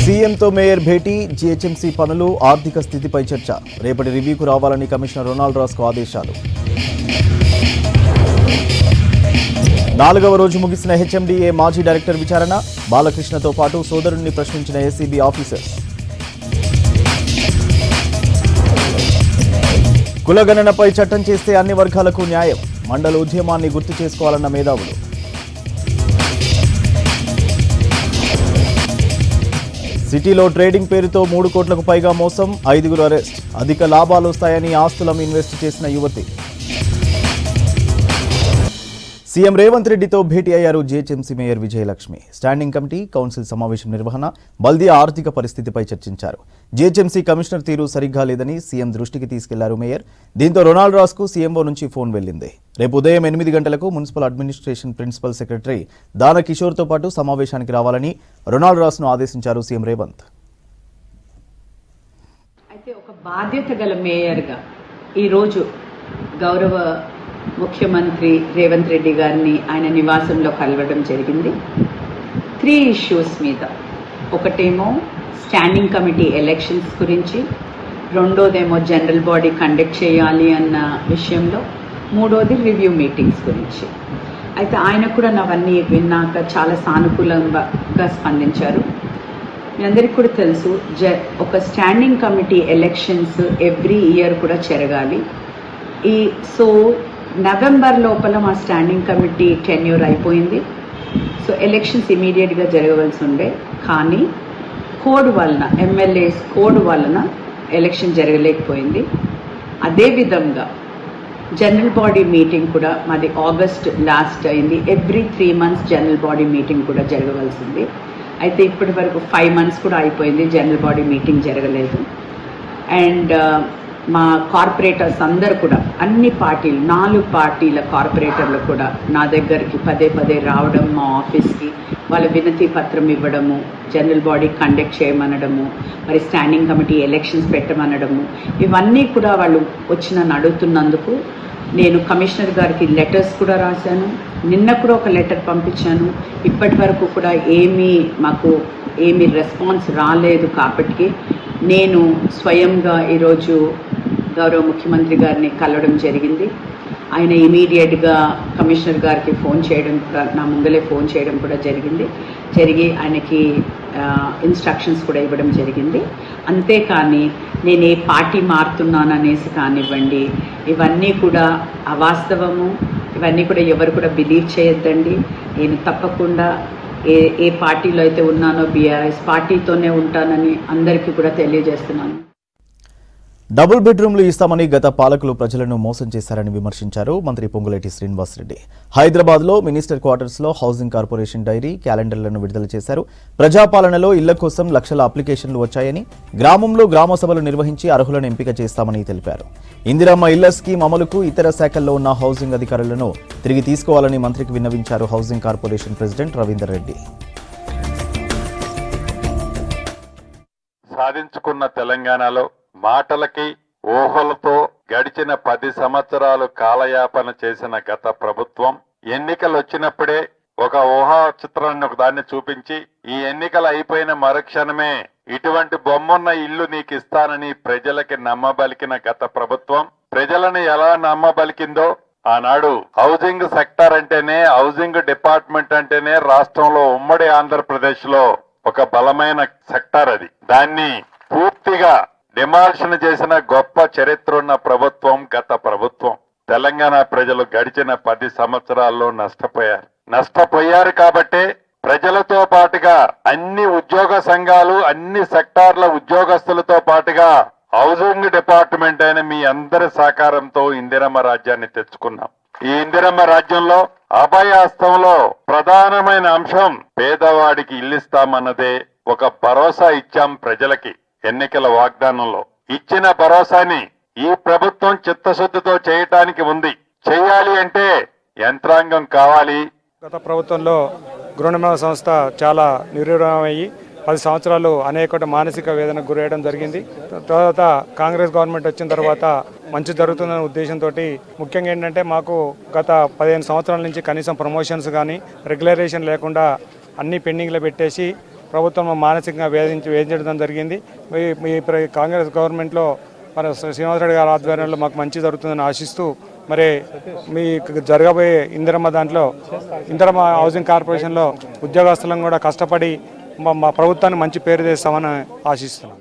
సీఎంతో mayor భేటీ, GHMC పనులు, ఆర్థిక స్థితిపై చర్చ. రేపటి రివ్యూకు రావాలని కమిషనర్ రొనాల్డ్ రాస్కు ఆదేశాలు. 4వ రోజు ముగిసిన హెచ్ఎండిఏ మాజీ డైరెక్టర్ విచారణ. బాలకృష్ణతో పాటు సోదరుణ్ణి ప్రశ్నించిన ఏసీబీ ఆఫీసర్స్. కులగణనపై చట్టం చేస్తే అన్ని వర్గాలకు న్యాయం. మండల ఉద్యమాన్ని గుర్తు చేసుకోవాలన్న మేధావులు. సిటీలో ట్రేడింగ్ పేరుతో 3 కోట్లకు పైగా మోసం, 5గురు అరెస్ట్. అధిక లాభాలు వస్తాయని ఆస్తులను ఇన్వెస్ట్ చేసిన యువతి. సీఎం రేవంత్ రెడ్డితో భేటీ అయ్యారు GHMC mayor Vijayalakshmi. Standing committee, council సమావేశం నిర్వహణ, బల్దియా ఆర్థిక పరిస్థితిపై చర్చించారు. జీహెచ్ఎంసీ కమిషనర్ తీరు సరిగ్గా లేదని సీఎం దృష్టికి తీసుకెళ్లారు మేయర్. దీంతో రొనాల్డ్ రాస్కు సీఎంఓ నుంచి ఫోన్ వెళ్లింది. రేపు ఉదయం 8 గంటలకు మున్సిపల్ అడ్మినిస్ట్రేషన్ ప్రిన్సిపల్ సెక్రటరీ దానకిషోర్తో పాటు సమావేశానికి రావాలని రొనాల్డ్ రాస్ను ఆదేశించారు సీఎం రేవంత్. అయితే ఒక బాధ్యత గల మేయర్గా ఈరోజు గౌరవ ముఖ్యమంత్రి రేవంత్ రెడ్డి గారిని ఆయన నివాసంలో కలవడం జరిగింది. 3 ఇష్యూస్ మీద. ఒకటేమో స్టాండింగ్ కమిటీ ఎలక్షన్స్ గురించి, రెండోదేమో జనరల్ బాడీ కండక్ట్ చేయాలి అన్న విషయంలో, మూడోది రివ్యూ మీటింగ్స్ గురించి. అయితే ఆయన కూడా అవన్నీ విన్నాక చాలా సానుకూలంగా స్పందించారు. మీ అందరికీ కూడా తెలుసు, ఒక standing committee elections every year కూడా జరగాలి. సో నవంబర్ లోపల మా స్టాండింగ్ కమిటీ టెన్యూర్ అయిపోయింది. సో ఎలక్షన్స్ ఇమీడియట్గా జరగవలసి ఉండే, కానీ కోడ్ వలన, ఎమ్మెల్యేస్ కోడ్ వలన ఎలక్షన్ జరగలేకపోయింది. అదేవిధంగా జనరల్ బాడీ మీటింగ్ కూడా మాది ఆగస్ట్ లాస్ట్ అయింది. Every 3 months general body meeting కూడా జరగవలసింది. అయితే ఇప్పటి వరకు 5 months కూడా అయిపోయింది, జనరల్ బాడీ మీటింగ్ జరగలేదు. అండ్ మా కార్పొరేటర్స్ అందరు కూడా, అన్ని పార్టీలు, 4 పార్టీల కార్పొరేటర్లు కూడా నా దగ్గరికి పదే రావడం, మా ఆఫీస్కి వాళ్ళ వినతి పత్రం ఇవ్వడము, జనరల్ బాడీ కండక్ట్ చేయమనడము, మరి స్టాండింగ్ కమిటీ ఎలక్షన్స్ పెట్టమనడము, ఇవన్నీ కూడా వాళ్ళు వచ్చి నన్ను అడుగుతున్నందుకు నేను కమిషనర్ గారికి లెటర్స్ కూడా రాశాను. నిన్న కూడా ఒక లెటర్ పంపించాను. ఇప్పటి వరకు కూడా మాకు ఏమీ రెస్పాన్స్ రాలేదు. కాబట్టి నేను స్వయంగా ఈరోజు గౌరవ ముఖ్యమంత్రి గారిని కలవడం జరిగింది. ఆయన ఇమీడియట్గా కమిషనర్ గారికి ఫోన్ చేయడం, నా ముందలే ఫోన్ చేయడం కూడా జరిగి ఆయనకి ఇన్స్ట్రక్షన్స్ కూడా ఇవ్వడం జరిగింది. అంతేకాని నేను ఏ పార్టీ మారుతున్నాననేసి కానివ్వండి, ఇవన్నీ కూడా అవాస్తవము. ఇవన్నీ కూడా ఎవరు కూడా బిలీవ్ చేయొద్దండి. నేను తప్పకుండా ఏ పార్టీలో అయితే ఉన్నానో బీఆర్ఎస్ పార్టీతోనే ఉంటానని అందరికీ కూడా తెలియజేస్తున్నాను. డబుల్ బెడ్రూమ్లు ఇస్తామని గత పాలకులు ప్రజలను మోసం చేశారని విమర్శించారు మంత్రి పొంగులేటి శ్రీనివాసరెడ్డి. హైదరాబాద్లో మినిస్టర్ క్వార్టర్స్లో హౌసింగ్ కార్పొరేషన్ డైరీ, క్యాలెండర్లను విడుదల చేశారు. ప్రజాపాలనలో ఇళ్ల కోసం లక్షల అప్లికేషన్లు వచ్చాయని, గ్రామంలో గ్రామ సభలు నిర్వహించి అర్హులను ఎంపిక చేస్తామని తెలిపారు. ఇందిరమ్మ ఇళ్ల స్కీమ్ అమలుకు ఇతర శాఖల్లో ఉన్న హౌసింగ్ అధికారులను తిరిగి తీసుకోవాలని మంత్రికి విన్నవించారు housing corporation president Ravinder Reddy. సాధించుకున్న తెలంగాణలో మాటలకి ఊహలతో గడిచిన 10 సంవత్సరాలు కాలయాపన చేసిన గత ప్రభుత్వం ఎన్నికలు వచ్చినప్పుడే ఒక ఊహా చిత్రాన్ని దాన్ని చూపించి, ఈ ఎన్నికలు అయిపోయిన మరుక్షణమే ఇటువంటి బొమ్మన్న ఇల్లు నీకు ఇస్తానని ప్రజలకి నమ్మబలికిన గత ప్రభుత్వం ప్రజలను ఎలా నమ్మబలికిందో, ఆనాడు హౌసింగ్ సెక్టార్ అంటేనే, హౌసింగ్ డిపార్ట్మెంట్ అంటేనే రాష్ట్రంలో ఉమ్మడి ఆంధ్రప్రదేశ్ లో ఒక బలమైన సెక్టార్ అది. దాన్ని పూర్తిగా డిమాలిషన్ చేసిన గొప్ప చరిత్ర ఉన్న ప్రభుత్వం గత ప్రభుత్వం. తెలంగాణ ప్రజలు గడిచిన 10 సంవత్సరాల్లో నష్టపోయారు కాబట్టే ప్రజలతో పాటుగా అన్ని ఉద్యోగ సంఘాలు, అన్ని సెక్టార్ల ఉద్యోగస్తులతో పాటుగా హౌసింగ్ డిపార్ట్మెంట్ అయిన మీ అందరి సహకారంతో ఇందిరమ్మ రాజ్యాన్ని తెచ్చుకున్నాం. ఈ ఇందిరమ్మ రాజ్యంలో అభయహస్తంలో ప్రధానమైన అంశం పేదవాడికి ఇల్లిస్తామన్నదే. ఒక భరోసా ఇచ్చాం ప్రజలకి. ఎన్నికల వాగ్దానంలో ఇచ్చిన భరోసాని ఈ ప్రభుత్వం చిత్తశుద్ధితో చేయటానికి ఉంది. చేయాలి అంటే యంత్రాంగం కావాలి. గత ప్రభుత్వంలో గృహ నిర్మాణ సంస్థ చాలా నిర్వీర్యమయ్యి 10 సంవత్సరాలు అనేక మానసిక వేదనకు గురయ్యడం జరిగింది. తర్వాత కాంగ్రెస్ గవర్నమెంట్ వచ్చిన తర్వాత మంచి జరుగుతుందనే ఉద్దేశంతో, ముఖ్యంగా ఏంటంటే మాకు గత 15 సంవత్సరాల నుంచి కనీసం ప్రమోషన్స్ కానీ రెగ్యులరైజేషన్ లేకుండా అన్ని పెండింగ్లో పెట్టేసి ప్రభుత్వం మానసికంగా వేధించడం జరిగింది. కాంగ్రెస్ గవర్నమెంట్లో మన శ్రీనివాసరెడ్డి గారి ఆధ్వర్యంలో మాకు మంచి జరుగుతుందని ఆశిస్తూ మరి మీ జరగబోయే ఇందిరమ్మ హౌసింగ్ కార్పొరేషన్లో ఉద్యోగస్తులను కూడా కష్టపడి మా ప్రభుత్వాన్ని మంచి పేరు తెస్తామని ఆశిస్తున్నాం.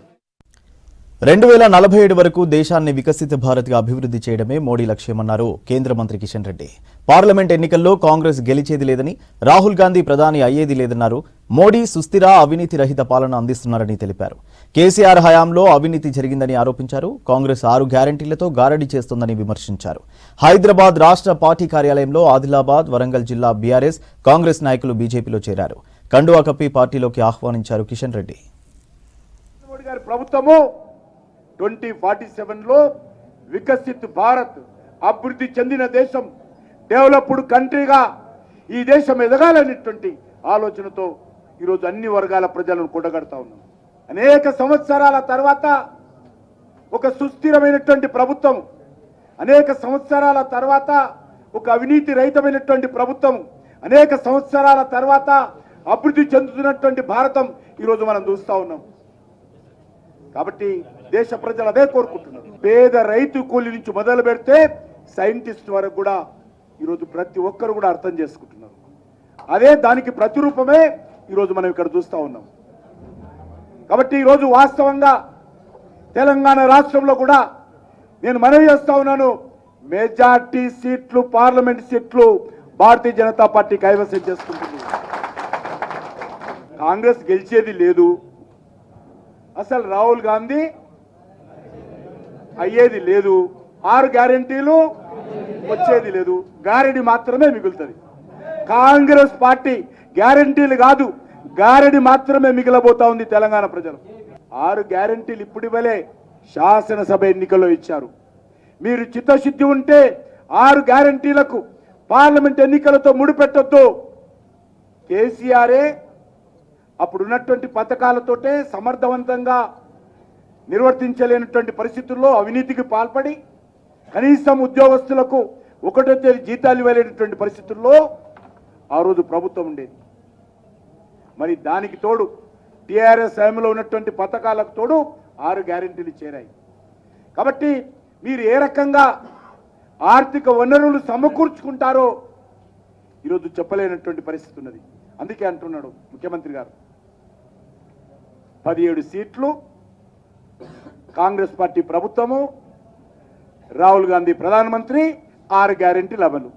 2047 వరకు దేశాన్ని వికసిత భారత్గా అభివృద్ధి చేయడమే మోడీ లక్ష్యమన్నారు కేంద్ర మంత్రి కిషన్ రెడ్డి. పార్లమెంట్ ఎన్నికల్లో కాంగ్రెస్ గెలిచేది లేదని, రాహుల్ గాంధీ ప్రధాని అయ్యేది లేదన్నారు. మోడీ సుస్థిర అవినీతి రహిత పాలన అందిస్తున్నారని తెలిపారు. కేసీఆర్ హయాంలో అవినీతి జరిగిందని ఆరోపించారు. కాంగ్రెస్ 6 గ్యారంటీలతో గారడీ చేస్తోందని విమర్శించారు. హైదరాబాద్ రాష్ట్ర పార్టీ కార్యాలయంలో ఆదిలాబాద్, వరంగల్ జిల్లా బీఆర్ఎస్, కాంగ్రెస్ నాయకులు బీజేపీలో చేరారు. కండువా కప్పి పార్టీలోకి ఆహ్వానించారు కిషన్ రెడ్డి. 2047లో వికసిత్ భారత్, అభివృద్ధి చెందిన దేశం, డెవలప్డ్ కంట్రీగా ఈ దేశం ఎదగాలనేటువంటి ఆలోచనతో ఈరోజు అన్ని వర్గాల ప్రజలను కూడగడతా ఉన్నాం. అనేక సంవత్సరాల తర్వాత ఒక సుస్థిరమైనటువంటి ప్రభుత్వం, అనేక సంవత్సరాల తర్వాత ఒక అవినీతి రహితమైనటువంటి ప్రభుత్వం, అనేక సంవత్సరాల తర్వాత అభివృద్ధి చెందుతున్నటువంటి భారతం ఈరోజు మనం చూస్తూ ఉన్నాం. కాబట్టి దేశ ప్రజలు అదే కోరుకుంటున్నారు. పేద రైతు కూలి నుంచి మొదలు పెడితే సైంటిస్ట్ వరకు కూడా ఈరోజు ప్రతి ఒక్కరు కూడా అర్థం చేసుకుంటున్నారు. అదే దానికి ప్రతిరూపమే ఈరోజు మనం ఇక్కడ చూస్తూ ఉన్నాం. కాబట్టి ఈరోజు వాస్తవంగా తెలంగాణ రాష్ట్రంలో కూడా నేను మనవి చేస్తా ఉన్నాను, మెజార్టీ సీట్లు, పార్లమెంట్ సీట్లు భారతీయ జనతా పార్టీ కైవసం చేసుకుంటుంది. కాంగ్రెస్ గెలిచేది లేదు, అసలు రాహుల్ గాంధీ అయ్యేది లేదు, 6 గ్యారెంటీలు వచ్చేది లేదు, గారెడి మాత్రమే మిగులుతుంది. కాంగ్రెస్ పార్టీ గ్యారెంటీలు కాదు, గారెడి మాత్రమే మిగిలబోతా ఉంది తెలంగాణ ప్రజలు. 6 గ్యారెంటీలు ఇప్పుడు ఇవ్వలే, శాసనసభ ఎన్నికల్లో ఇచ్చారు. మీరు చిత్తశుద్ధి ఉంటే 6 గ్యారెంటీలకు పార్లమెంట్ ఎన్నికలతో ముడిపెట్టొద్దు. కేసీఆరే అప్పుడున్నటువంటి పథకాలతోటే సమర్థవంతంగా నిర్వర్తించలేనటువంటి పరిస్థితుల్లో అవినీతికి పాల్పడి కనీసం ఉద్యోగస్తులకు 1వ తేదీ జీతాలు ఇవ్వలేనటువంటి పరిస్థితుల్లో ఆ రోజు ప్రభుత్వం ఉండేది. మరి దానికి తోడు టీఆర్ఎస్ హయాంలో ఉన్నటువంటి పథకాలకు తోడు 6 గ్యారెంటీలు చేరాయి. కాబట్టి మీరు ఏ రకంగా ఆర్థిక వనరులు సమకూర్చుకుంటారో ఈరోజు చెప్పలేనటువంటి పరిస్థితి ఉన్నది. అందుకే అంటున్నాడు ముఖ్యమంత్రి గారు, 17 సీట్లు కాంగ్రెస్ పార్టీ ప్రభుత్వము, రాహుల్ గాంధీ ప్రధానమంత్రి, 6 గ్యారెంటీలు అమలు.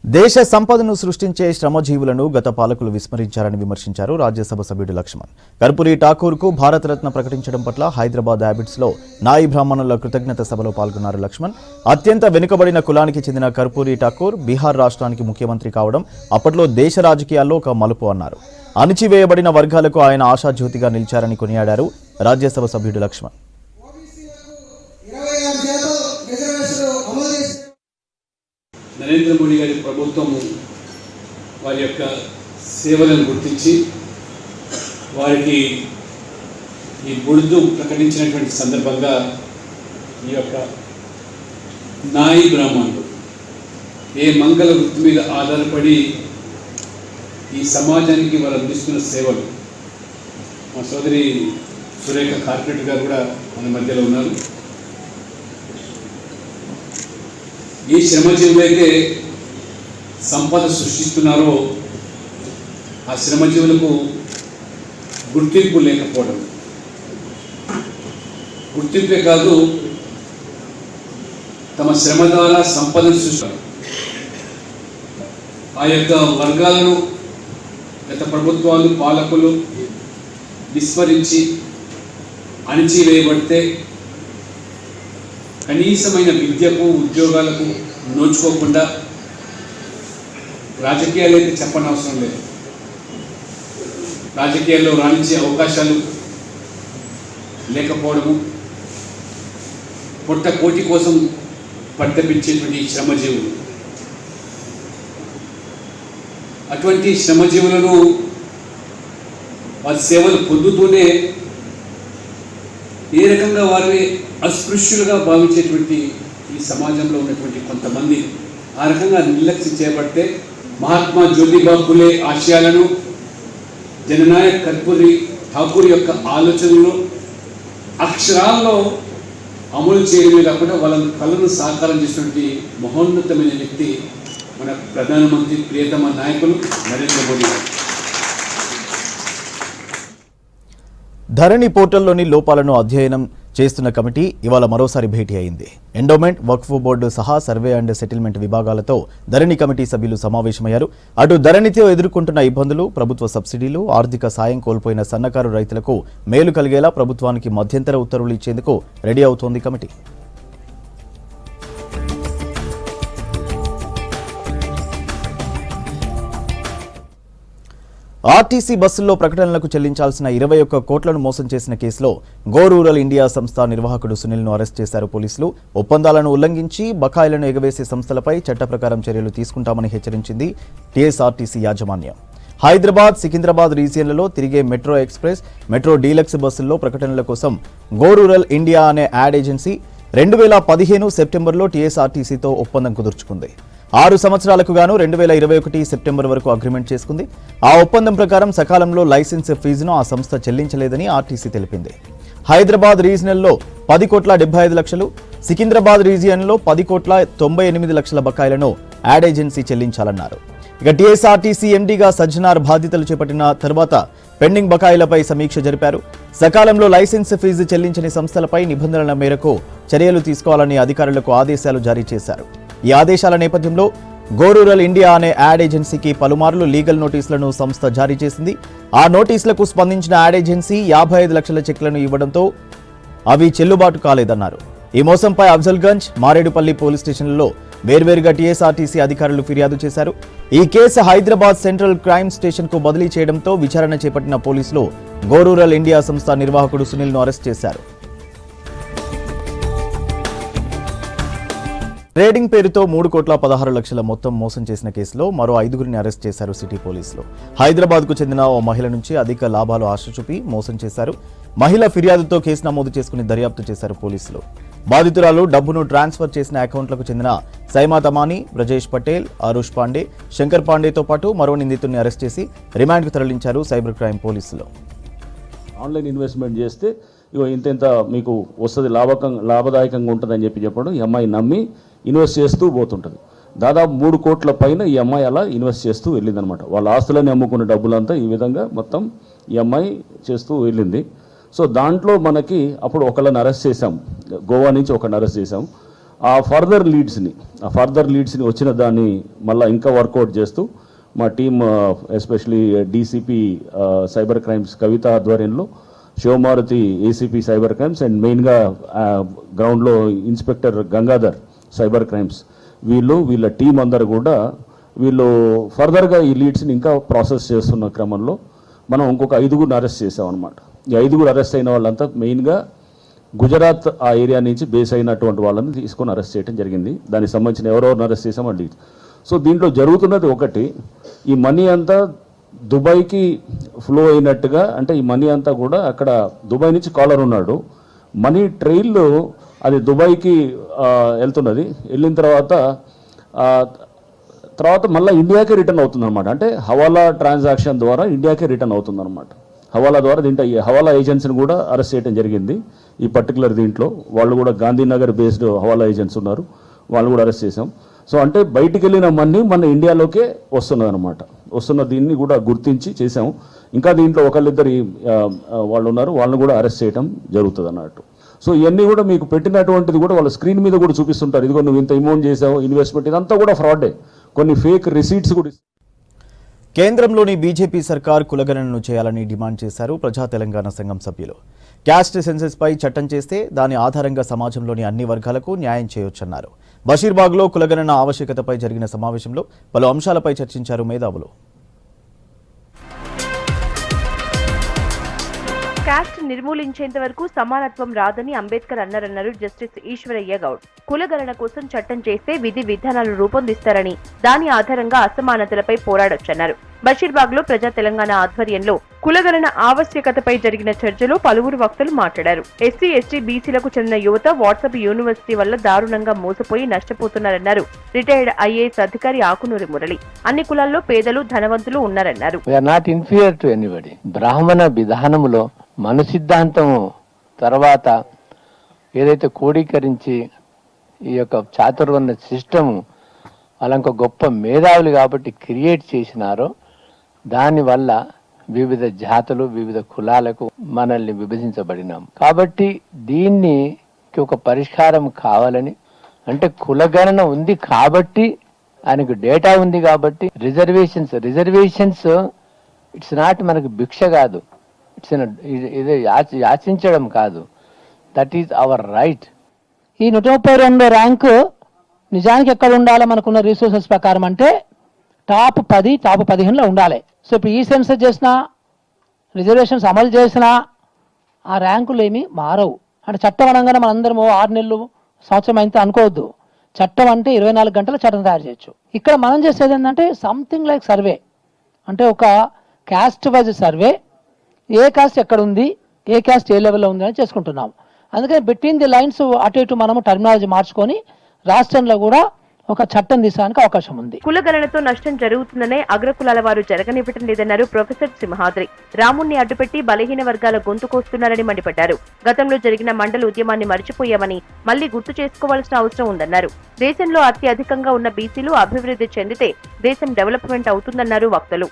దేశ సంపదను సృష్టించే శ్రమజీవులను గత పాలకులు విస్మరించారని విమర్శించారు రాజ్యసభ సభ్యుడు లక్ష్మణ్. కర్పూరి ఠాకూర్కు భారతరత్న ప్రకటించడం పట్ల హైదరాబాద్ హ్యాబిట్స్లో నాయి బ్రాహ్మణుల కృతజ్ఞత సభలో పాల్గొన్నారు లక్ష్మణ్. అత్యంత వెనుకబడిన కులానికి చెందిన కర్పూరి ఠాకూర్ బీహార్ రాష్ట్రానికి ముఖ్యమంత్రి కావడం అప్పట్లో దేశ రాజకీయాల్లో ఒక మలుపు అన్నారు. అణిచివేయబడిన వర్గాలకు ఆయన ఆశాజ్యోతిగా నిలిచారని కొనియాడారు రాజ్యసభ సభ్యుడు లక్ష్మణ్. నరేంద్ర మోడీ గారి ప్రభుత్వము వారి యొక్క సేవలను గుర్తించి వారికి ఈ బుడుదు ప్రకటించినటువంటి సందర్భంగా ఈ యొక్క నాయి బ్రాహ్మణులు ఏ మంగళ వృత్తి మీద ఆధారపడి ఈ సమాజానికి వారు అందిస్తున్న సేవలు, మా సోదరి సురేఖ కార్పొరేటర్ గారు కూడా మన మధ్యలో ఉన్నారు. ఈ శ్రమజీవులైతే సంపద సృష్టిస్తున్నారో ఆ శ్రమజీవులకు గుర్తింపు లేకపోవడం, గుర్తింపే కాదు తమ శ్రమ ద్వారా సంపదను సృష్టిస్తారు. ఆ యొక్క వర్గాలను గత ప్రభుత్వాలు, పాలకులు విస్మరించి అణిచివేయబడితే కనీసమైన విద్యకు, ఉద్యోగాలకు నోచుకోకుండా, రాజకీయాలు అయితే చెప్పనవసరం లేదు, రాజకీయాల్లో రాణించే అవకాశాలు లేకపోవడము, పొట్ట కోటి కోసం పరితపించేటువంటి శ్రమజీవులు, అటువంటి శ్రమజీవులను వారి సేవలు పొందుతూనే ఏ రకంగా వారిని అస్పృశ్యులుగా భావించేటువంటి ఈ సమాజంలో ఉన్నటువంటి కొంతమంది ఆ రకంగా నిర్లక్ష్యం చేయబడితే మహాత్మా జ్యోతిబా ఫులే ఆశయాలను, జననాయక్ కర్పూరి ఠాకూర్ యొక్క ఆలోచనలు అక్షరాల్లో అమలు చేయడమే కాకుండా వాళ్ళ కళను సాకారం చేసినటువంటి మహోన్నతమైన వ్యక్తి మన ప్రధానమంత్రి ప్రియతమ నాయకులు నరేంద్ర మోదీ గారు. ధరణి పోర్టల్లోని లోపాలను అధ్యయనం చేస్తున్న కమిటీ ఇవాళ మరోసారి భేటీ అయింది. ఎండోమెంట్, వక్ఫ్ బోర్డు సహా సర్వే అండ్ సెటిల్మెంట్ విభాగాలతో ధరణి కమిటీ సభ్యులు సమావేశమయ్యారు. అటు ధరణితో ఎదుర్కొంటున్న ఇబ్బందులు, ప్రభుత్వ సబ్సిడీలు, ఆర్థిక సాయం కోల్పోయిన సన్నకారు రైతులకు మేలు కలిగేలా ప్రభుత్వానికి మధ్యంతర ఉత్తర్వులు ఇచ్చేందుకు రెడీ అవుతోంది కమిటీ. ఆర్టీసీ బస్సుల్లో ప్రకటనలకు చెల్లించాల్సిన 21 కోట్లను మోసం చేసిన కేసులో గో రూరల్ ఇండియా సంస్థ నిర్వాహకుడు సునీల్ను అరెస్ట్ చేశారు పోలీసులు. ఒప్పందాలను ఉల్లంఘించి బకాయిలను ఎగవేసే సంస్థలపై చట్ట ప్రకారం చర్యలు తీసుకుంటామని హెచ్చరించింది టీఎస్ఆర్టీసీ యాజమాన్యం. హైదరాబాద్, సికింద్రాబాద్ రీజియన్లలో తిరిగే మెట్రో ఎక్స్ప్రెస్, మెట్రో డీలక్స్ బస్సుల్లో ప్రకటనల కోసం గో రూరల్ ఇండియా అనే యాడ్ ఏజెన్సీ 2015 సెప్టెంబర్లో టీఎస్ఆర్టీసీతో ఒప్పందం కుదుర్చుకుంది. 6 సంవత్సరాలకు గాను 2021 సెప్టెంబర్ వరకు అగ్రిమెంట్ చేసుకుంది. ఆ ఒప్పందం ప్రకారం సకాలంలో లైసెన్స్ ఫీజును ఆ సంస్థ చెల్లించలేదని ఆర్టీసీ తెలిపింది. హైదరాబాద్ రీజియన్లో 10 కోట్ల 75 లక్షలు, సికింద్రాబాద్ రీజియన్లో 10 కోట్ల 98 లక్షల బకాయిలను యాడ్ ఏజెన్సీ చెల్లించాలన్నారు. ఇక టీఎస్ఆర్టీసీ ఎండీగా సజ్జనార్ బాధ్యతలు చేపట్టిన తర్వాత పెండింగ్ బకాయిలపై సమీక్ష జరిపారు. సకాలంలో లైసెన్స్ ఫీజు చెల్లించని సంస్థలపై నిబంధనల మేరకు చర్యలు తీసుకోవాలని అధికారులకు ఆదేశాలు జారీ చేశారు. ఈ ఆదేశాల నేపథ్యంలో గో రూరల్ ఇండియా అనే యాడ్ ఏజెన్సీకి పలుమార్లు లీగల్ నోటీసులను సంస్థ జారీ చేసింది. ఆ నోటీసులకు స్పందించిన యాడ్ ఏజెన్సీ 55 లక్షల చెక్లను ఇవ్వడంతో అవి చెల్లుబాటు కాలేదన్నారు. ఈ మోసంపై అఫ్జల్గంజ్, మారేడుపల్లి పోలీస్ స్టేషన్లలో వేర్వేరుగా టీఎస్ఆర్టీసీ అధికారులు ఫిర్యాదు చేశారు. ఈ కేసు హైదరాబాద్ సెంట్రల్ క్రైమ్ స్టేషన్కు బదిలీ చేయడంతో విచారణ చేపట్టిన పోలీసులు గో రూరల్ ఇండియా సంస్థ నిర్వాహకుడు సునీల్ను అరెస్ట్ చేశారు. ట్రేడింగ్ పేరుతో 3 కోట్ల 16 లక్షల మొత్తం మోసం చేసిన కేసులో మరో 5గురిని అరెస్ట్ చేశారు సిటీ పోలీసులు. హైదరాబాద్కు చెందిన ఓ మహిళ నుంచి అధిక లాభాలు ఆశ చూపి మోసం చేశారు. మహిళ ఫిర్యాదుతో కేసు నమోదు చేసుకుని దర్యాప్తు చేశారు పోలీసులు. బాధితురాలు డబ్బును ట్రాన్స్ఫర్ చేసిన అకౌంట్లకు చెందిన సైమా తమానీ, బ్రజేష్ పటేల్, ఆరుష్ పాండే, శంకర్ పాండేతో పాటు మరో నిందితుడిని అరెస్ట్ చేసి రిమాండ్కు తరలించారు సైబర్ క్రైమ్ పోలీసులు. ఆన్లైన్ ఇన్వెస్ట్మెంట్ చేస్తే ఇగో ఇంత మీకు వస్తుంది, లాభదాయకంగా ఉంటుందని చెప్పడం ఈ అమ్మాయి నమ్మి ఇన్వెస్ట్ చేస్తూ పోతుంటుంది. దాదాపు 3 కోట్ల పైన ఈ అమ్మాయి అలా ఇన్వెస్ట్ చేస్తూ వెళ్ళిందనమాట. వాళ్ళ ఆస్తులని అమ్ముకున్న డబ్బులంతా ఈ విధంగా మొత్తం ఈ అమ్మాయి చేస్తూ వెళ్ళింది. సో దాంట్లో మనకి అప్పుడు ఒకళ్ళని అరెస్ట్ చేశాం, గోవా నుంచి ఒకరిని అరెస్ట్ చేశాం. ఆ ఫర్దర్ లీడ్స్ని వచ్చిన దాన్ని మళ్ళీ ఇంకా వర్కౌట్ చేస్తూ మా team especially DCP cyber crimes Kavitha ఆధ్వర్యంలో, Sivamaruthi ACP cyber crimes and మెయిన్గా గ్రౌండ్లో ఇన్స్పెక్టర్ గంగాధర్ సైబర్ క్రైమ్స్, వీళ్ళ టీం అందరు కూడా వీళ్ళు ఫర్దర్గా ఈ లీడ్స్ని ఇంకా ప్రాసెస్ చేస్తున్న క్రమంలో మనం ఇంకొక 5గురిని అరెస్ట్ చేసాం అనమాట. ఈ 5గురు అరెస్ట్ అయిన వాళ్ళంతా మెయిన్గా గుజరాత్ ఆ ఏరియా నుంచి బేస్ అయినటువంటి వాళ్ళని తీసుకొని అరెస్ట్ చేయడం జరిగింది. దానికి సంబంధించిన ఎవరెవరిని అరెస్ట్ చేసాం ఆ లీడ్స్. సో దీంట్లో జరుగుతున్నది ఒకటి, ఈ మనీ అంతా దుబాయ్కి ఫ్లో అయినట్టుగా, అంటే ఈ మనీ అంతా కూడా అక్కడ దుబాయ్ నుంచి కాలర్ ఉన్నాడు, మనీ ట్రైల్లో అది దుబాయ్కి వెళ్తున్నది. వెళ్ళిన తర్వాత మళ్ళీ ఇండియాకే రిటర్న్ అవుతుంది అనమాట. అంటే హవాలా ట్రాన్సాక్షన్ ద్వారా ఇండియాకే రిటర్న్ అవుతుంది అనమాట. హవాలా ద్వారా దీంట్లో ఈ హవాలా ఏజెన్సీని కూడా అరెస్ట్ చేయడం జరిగింది. ఈ పర్టికులర్ దీంట్లో వాళ్ళు కూడా గాంధీనగర్ బేస్డ్ హవాలా ఏజెంట్స్ ఉన్నారు, వాళ్ళు కూడా అరెస్ట్ చేసాం. సో అంటే బయటికి వెళ్ళిన మనీ మన ఇండియాలోకే వస్తున్నది అనమాట. వస్తున్న దీన్ని కూడా గుర్తించి చేసాము. ఇంకా దీంట్లో ఒకళ్ళిద్దరు వాళ్ళు ఉన్నారు, వాళ్ళని కూడా అరెస్ట్ చేయడం జరుగుతుంది అన్నట్టు. సో ఇవన్నీ కూడా మీకు పెట్టినటువంటిది కూడా వాళ్ళ స్క్రీన్ మీద కూడా చూపిస్తుంటారు. ఇదిగో నువ్వు ఇంత అమౌంట్ చేసావు, ఇన్వెస్ట్మెంట్, ఇదంతా కూడా ఫ్రాడే. కొన్ని ఫేక్ రిసీట్స్ కూడా. కేంద్రంలోని బీజేపీ సర్కార్ కులగణనను చేయాలని డిమాండ్ చేశారు ప్రజా తెలంగాణ సంఘం సభ్యులు. క్యాస్ట్ సెన్సెస్పై చట్టం చేస్తే దాని ఆధారంగా సమాజంలోని అన్ని వర్గాలకు న్యాయం చేయొచ్చన్నారు. బషీర్బాగ్లో కులగణన ఆవశ్యకతపై జరిగిన సమావేశంలో పలు అంశాలపై చర్చించారు మేధావులు. కాస్ట్ నిర్మూలించేంత వరకు సమానత్వం రాదని అంబేద్కర్ అన్నారన్నారు జస్టిస్ ఈశ్వరయ్య గౌడ్. కులగణన కోసం చట్టం చేస్తే విధి విధానాలు రూపొందిస్తారని, దాని ఆధారంగా అసమానతలపై పోరాడొచ్చన్నారు. బషీర్బాగ్ లో ప్రజా తెలంగాణ ఆధ్వర్యంలో కులగణన ఆవశ్యకతపై జరిగిన చర్చలో పలువురు వక్తలు మాట్లాడారు. ఎస్సీ, ఎస్టీ, బీసీలకు చెందిన యువత వాట్సాప్ యూనివర్సిటీ వల్ల దారుణంగా మోసపోయి నష్టపోతున్నారన్నారు రిటైర్డ్ ఐఏఎస్ అధికారి ఆకునూరి మురళి. అన్ని కులాల్లో పేదలు, ధనవంతులు ఉన్నారన్నారు. బ్రాహ్మణ విధానములో మను సిద్ధాంతము తర్వాత ఏదైతే కోడీకరించి ఈ యొక్క చాతుర్వర్ణ సిస్టము వాళ్ళంక గొప్ప మేధావులు కాబట్టి క్రియేట్ చేసినారో దానివల్ల వివిధ జాతులు, వివిధ కులాలకు మనల్ని విభజించబడినాం. కాబట్టి దీన్ని ఒక పరిష్కారం కావాలని, అంటే కులగణన ఉంది కాబట్టి, ఆయనకు డేటా ఉంది కాబట్టి రిజర్వేషన్స్ ఇట్స్ నాట్ మనకు భిక్ష కాదు, ఇదే యాచించడం కాదు, దట్ ఈజ్ అవర్ రైట్. ఈ 132 ర్యాంకు నిజానికి ఎక్కడ ఉండాలి మనకున్న రిసోర్సెస్ ప్రకారం అంటే టాప్ 10, టాప్ 15లో ఉండాలి. సో ఇప్పుడు ఈ సెన్సస్ చేసినా, రిజర్వేషన్స్ అమలు చేసినా ఆ ర్యాంకులు ఏమీ మారవు. అంటే చట్టం అనగానే మనందరం 6 నెలలు, సంవత్సరం అయితే అనుకోవద్దు. చట్టం అంటే 24 గంటల చట్టం తయారు చేయొచ్చు. ఇక్కడ మనం చేసేది ఏంటంటే సంథింగ్ లైక్ సర్వే, అంటే ఒక క్యాస్ట్ వైజ్ సర్వే, ఏ క్యాస్ట్ ఎక్కడ ఉంది, ఏ క్యాస్ట్ ఏ లెవెల్లో ఉంది అని చేసుకుంటున్నాం. అందుకని బిట్వీన్ ది లైన్స్ అటు ఇటు మనము టర్మినాలజీ మార్చుకొని రాష్ట్రంలో కూడా ఒక చట్టం తీసడానికి అవకాశం ఉంది. కులగణనతో నష్టం జరుగుతుందనే అగ్రకులాల వారు జరగనివ్వటం లేదన్నారు ప్రొఫెసర్ సింహాద్రి. రాముణ్ణి అడ్డుపెట్టి బలహీన వర్గాల గొంతు కోస్తున్నారని మండిపడ్డారు. గతంలో జరిగిన మండల ఉద్యమాన్ని మర్చిపోయామని మళ్లీ గుర్తు చేసుకోవాల్సిన అవసరం ఉందన్నారు. దేశంలో అత్యధికంగా ఉన్న బీసీలు అభివృద్ధి చెందితే దేశం డెవలప్మెంట్ అవుతుందన్నారు వక్తలు.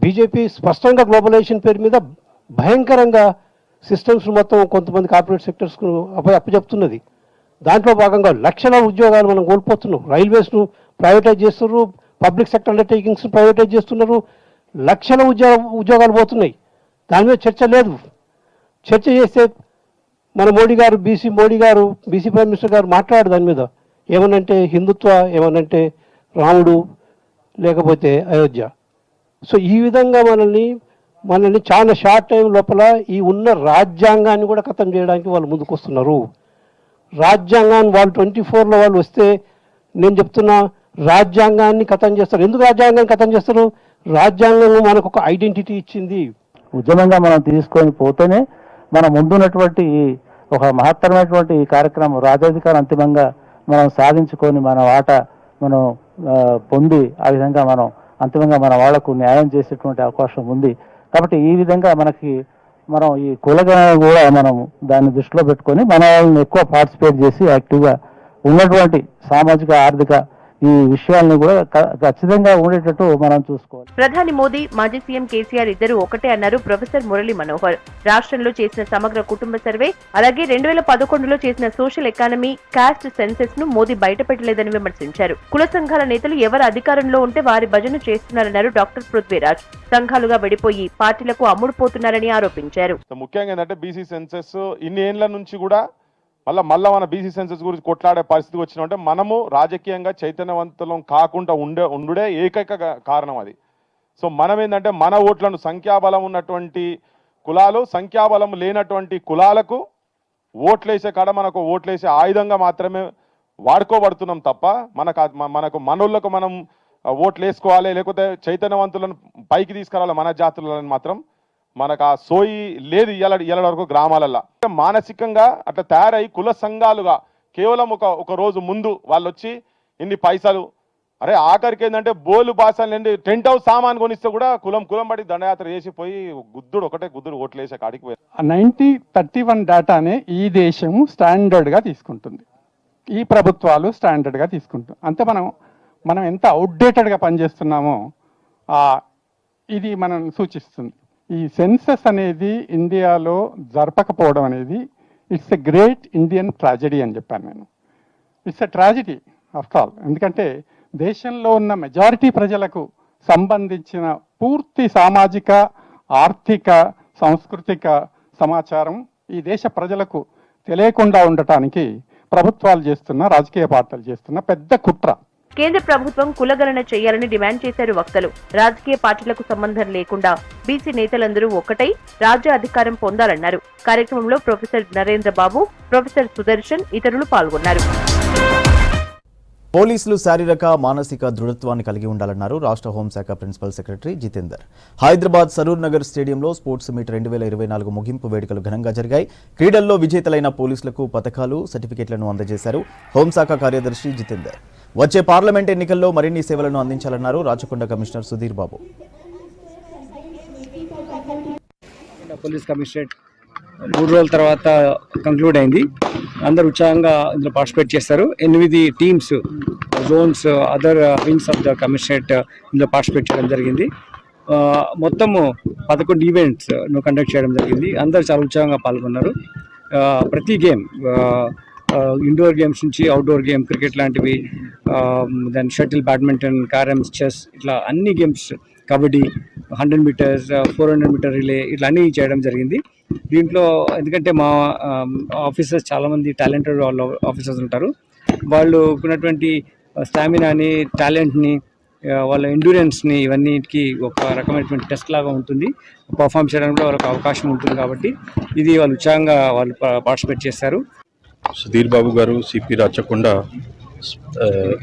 బీజేపీ స్పష్టంగా గ్లోబలైజేషన్ పేరు మీద భయంకరంగా సిస్టమ్స్ మొత్తం కొంతమంది కార్పొరేట్ సెక్టర్స్ కు అప్పచెప్తున్నది. దాంట్లో భాగంగా లక్షల ఉద్యోగాలు మనం కోల్పోతున్నాం. రైల్వేస్ను ప్రైవేటైజ్ చేస్తున్నారు, పబ్లిక్ సెక్టర్ అండర్టేకింగ్స్ ప్రైవేటైజ్ చేస్తున్నారు, లక్షల ఉద్యోగాలు పోతున్నాయి. దాని మీద చర్చ లేదు. చర్చ చేస్తే మన మోడీ గారు బీసీ ప్రైమ్ మినిస్టర్ గారు మాట్లాడారు దాని మీద. ఏమనంటే హిందుత్వ, ఏమనంటే రాముడు, లేకపోతే అయోధ్య. సో ఈ విధంగా మనల్ని చాలా షార్ట్ టైం లోపల ఈ ఉన్న రాజ్యాంగాన్ని కూడా ఖతం చేయడానికి వాళ్ళు ముందుకు వస్తున్నారు. రాజ్యాంగాన్ని వాళ్ళు 24లో వాళ్ళు వస్తే నేను చెప్తున్నా రాజ్యాంగాన్ని ఖతం చేస్తారు. ఎందుకు రాజ్యాంగాన్ని ఖతం చేస్తారు? రాజ్యాంగం మనకు ఒక ఐడెంటిటీ ఇచ్చింది. ఉద్యమంగా మనం తీసుకొని పోతేనే మన ముందున్నటువంటి ఒక మహత్తరమైనటువంటి ఈ కార్యక్రమం రాజ్యాధికారం అంతిమంగా మనం సాధించుకొని మన వాటా మనం పొంది ఆ విధంగా మనం అంతిమంగా మన వాళ్లకు న్యాయం చేసేటువంటి అవకాశం ఉంది. కాబట్టి ఈ విధంగా మనం ఈ కులగణన కూడా మనం దాన్ని దృష్టిలో పెట్టుకొని మన వాళ్ళని ఎక్కువ పార్టిసిపేట్ చేసి యాక్టివ్గా ఉన్నటువంటి సామాజిక, ఆర్థిక ఈ విషయాలను కూడా ఖచ్చితంగా ఉండేటట్టు మనం చూసుకోవాలి. ప్రధాని మోదీ, మాజీ సీఎం కేసీఆర్ ఇద్దరు ఒకటే అన్నారు ప్రొఫెసర్ మురళి మనోహర్. రాష్ట్రంలో చేసిన సమగ్ర కుటుంబ సర్వే, అలాగే 2011లో చేసిన సోషల్ ఎకానమీ, కాస్ట్ సెన్సెస్ ను మోదీ బయటపెట్టలేదని విమర్శించారు. కుల సంఘాల నేతలు ఎవరు అధికారంలో ఉంటే వారి భజన చేస్తున్నారన్నారు డాక్టర్ పృథ్వీరాజ్. సంఘాలుగా విడిపోయి పార్టీలకు అమ్ముడుపోతున్నారని ఆరోపించారు. ముఖ్యంగా ఏంటంటే బీసీ సెన్సెస్ ఇన్ని ఏళ్ల నుంచి కూడా మళ్ళా మన బీసీ సెన్సెస్ గురించి కొట్లాడే పరిస్థితి వచ్చినంటే మనము రాజకీయంగా చైతన్యవంతులం కాకుండా ఉండే ఏకైక కారణం అది. సో మనం ఏంటంటే మన ఓట్లను సంఖ్యాబలం ఉన్నటువంటి కులాలు, సంఖ్యాబలం లేనటువంటి కులాలకు ఓట్లేసే కాడ మనకు ఓట్లేసే ఆయుధంగా మాత్రమే వాడుకోబడుతున్నాం తప్ప మనకు మనోళ్ళకు మనం ఓట్లు వేసుకోవాలి, లేకపోతే చైతన్యవంతులను పైకి తీసుకురావాలి మన జాతులను మాత్రం మనకు ఆ సోయి లేదు ఇయ్యాల వరకు గ్రామాలల్లో. మానసికంగా అట్లా తయారై కుల సంఘాలుగా కేవలం ఒక రోజు ముందు వాళ్ళు వచ్చి ఇన్ని పైసలు, అరే ఆఖరికి ఏంటంటే బోలు బాసాలు టెంట్ హౌస్ సామాన్ కొనిస్తే కూడా కులం పడి దండయాత్ర చేసిపోయి గుద్దుడు ఓట్లు వేసే కాడికి పోయి 9031 డేటానే ఈ దేశము స్టాండర్డ్గా తీసుకుంటుంది, ఈ ప్రభుత్వాలు స్టాండర్డ్గా తీసుకుంటాం. అంతే మనం ఎంత అవుట్డేటెడ్గా పనిచేస్తున్నామో ఇది మనం సూచిస్తుంది. ఈ సెన్సస్ అనేది ఇండియాలో జరపకపోవడం అనేది it's a great Indian tragedy అని చెప్పాను నేను. It's a tragedy after all. ఎందుకంటే దేశంలో ఉన్న మెజారిటీ ప్రజలకు సంబంధించిన పూర్తి సామాజిక, ఆర్థిక, సాంస్కృతిక సమాచారం ఈ దేశ ప్రజలకు తెలియకుండా ఉండటానికి ప్రభుత్వాలు చేస్తున్న, రాజకీయ పార్టీలు చేస్తున్న పెద్ద కుట్ర. కేంద్ర ప్రభుత్వం కులగణన చేయాలని డిమాండ్ చేశారు వక్తలు. రాజకీయ పార్టీలకు సంబంధం లేకుండా బీసీ నేతలందరూ ఒక్కటై రాజ్య అధికారం పొందాలన్నారు. కార్యక్రమంలో ప్రొఫెసర్ నరేంద్ర బాబు, ప్రొఫెసర్ సుదర్శన్ ఇతరులు పాల్గొన్నారు. పోలీసులు శారీరక మానసిక దృఢత్వాన్ని కలిగి ఉండాలన్నారు రాష్ట్ర హోంశాఖ ప్రిన్సిపల్ సెక్రటరీ జితేందర్. హైదరాబాద్ సరూర్ నగర్ స్టేడియంలో స్పోర్ట్స్ మీట్ 2024 ముగింపు వేడుకలు ఘనంగా జరిగాయి. క్రీడల్లో విజేతలైన పోలీసులకు పతకాలు, సర్టిఫికెట్లను అందజేశారు హోంశాఖ కార్యదర్శి జితేందర్. వచ్చే పార్లమెంట్ ఎన్నికల్లో మరిన్ని సేవలను అందించాలన్నారు Rachakonda commissioner Sudheer Babu. Police commissionerate 3 రోజుల తర్వాత కంక్లూడ్ అయింది. అందరూ ఉత్సాహంగా ఇందులో పార్టిసిపేట్ చేస్తారు. 8 teams, zones, other wings of the commissionerate ఇందులో పార్టిసిపేట్ చేయడం జరిగింది. మొత్తము 11 ఈవెంట్స్ కండక్ట్ చేయడం జరిగింది. అందరూ చాలా ఉత్సాహంగా పాల్గొన్నారు. ప్రతి గేమ్, ఇండోర్ గేమ్స్ నుంచి అవుట్డోర్ గేమ్, క్రికెట్ లాంటివి, then shuttle, badminton, carroms, chess, ఇట్లా అన్ని games, kabaddi, 100 metres, 400 metre relay, ఇట్లా అన్నీ చేయడం జరిగింది. దీంట్లో ఎందుకంటే మా ఆఫీసర్స్ చాలామంది టాలెంటెడ్ వాళ్ళ ఆఫీసర్స్ ఉంటారు. వాళ్ళు ఉన్నటువంటి స్టామినాని, టాలెంట్ని, వాళ్ళ ఎండ్యూరెన్స్ని, ఇవన్నిటికి ఒక రకమైనటువంటి టెస్ట్ లాగా ఉంటుంది. పర్ఫామ్ చేయడానికి కూడా వాళ్ళకి అవకాశం ఉంటుంది. కాబట్టి ఇది వాళ్ళు ఉత్సాహంగా వాళ్ళు పార్టిసిపేట్ చేస్తారు. Sudheer Babu garu CP Rachakonda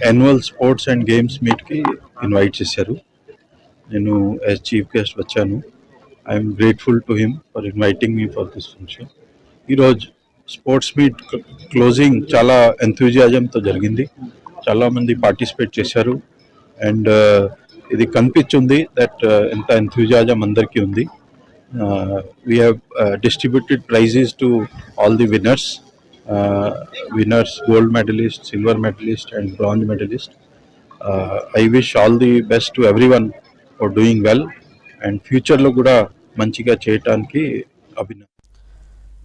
annual sports and games మీట్కి ఇన్వైట్ చేశారు. నేను యాజ్ చీఫ్ గెస్ట్ వచ్చాను. I'm grateful to him for inviting me for this function. ఈరోజు స్పోర్ట్స్ మీట్ క్లోజింగ్ చాలా ఎంథూజియాజంతో జరిగింది. చాలామంది పార్టిసిపేట్ చేశారు అండ్ ఇది కనిపించింది దట్ ఎంత ఎంథూజియాజం అందరికీ ఉంది. We have distributed prizes to all the winners, gold medallist, silver medallist and bronze medallist. I wish all the best to everyone for doing well and future lo kuda manchiga cheyadaniki abhinandan.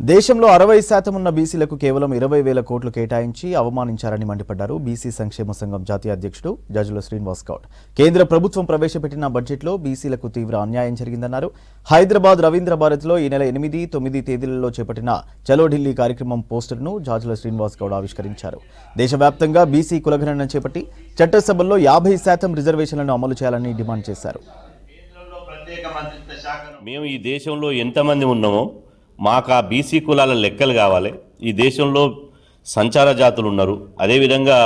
దేశంలో 60% ఉన్న బీసీలకు కేవలం 20,000 కోట్లు కేటాయించి అవమానించారని మండిపడ్డారు BC సంక్షేమ సంఘం జాతీయ అధ్యక్షుడు జజుల శ్రీనివాస్ గౌడ్. కేంద్ర ప్రభుత్వం ప్రవేశపెట్టిన బడ్జెట్లో బీసీలకు తీవ్ర అన్యాయం జరిగిందన్నారు. హైదరాబాద్ రవీంద్ర భారత్లో ఈ నెల 8, 9 తేదీలలో చేపట్టిన చలో ఢిల్లీ కార్యక్రమం పోస్టర్ను జాజుల శ్రీనివాస్ గౌడ్ ఆవిష్కరించారు. దేశవ్యాప్తంగా బీసీ కులగణన చేపట్టి చట్టసభల్లో 50% రిజర్వేషన్లను అమలు చేయాలని డిమాండ్ చేశారు. మేము ఈ దేశంలో ఎంతమంది ఉన్నామో మాకు ఆ బీసీ కులాల లెక్కలు కావాలి. ఈ దేశంలో సంచార జాతులు ఉన్నారు, అదేవిధంగా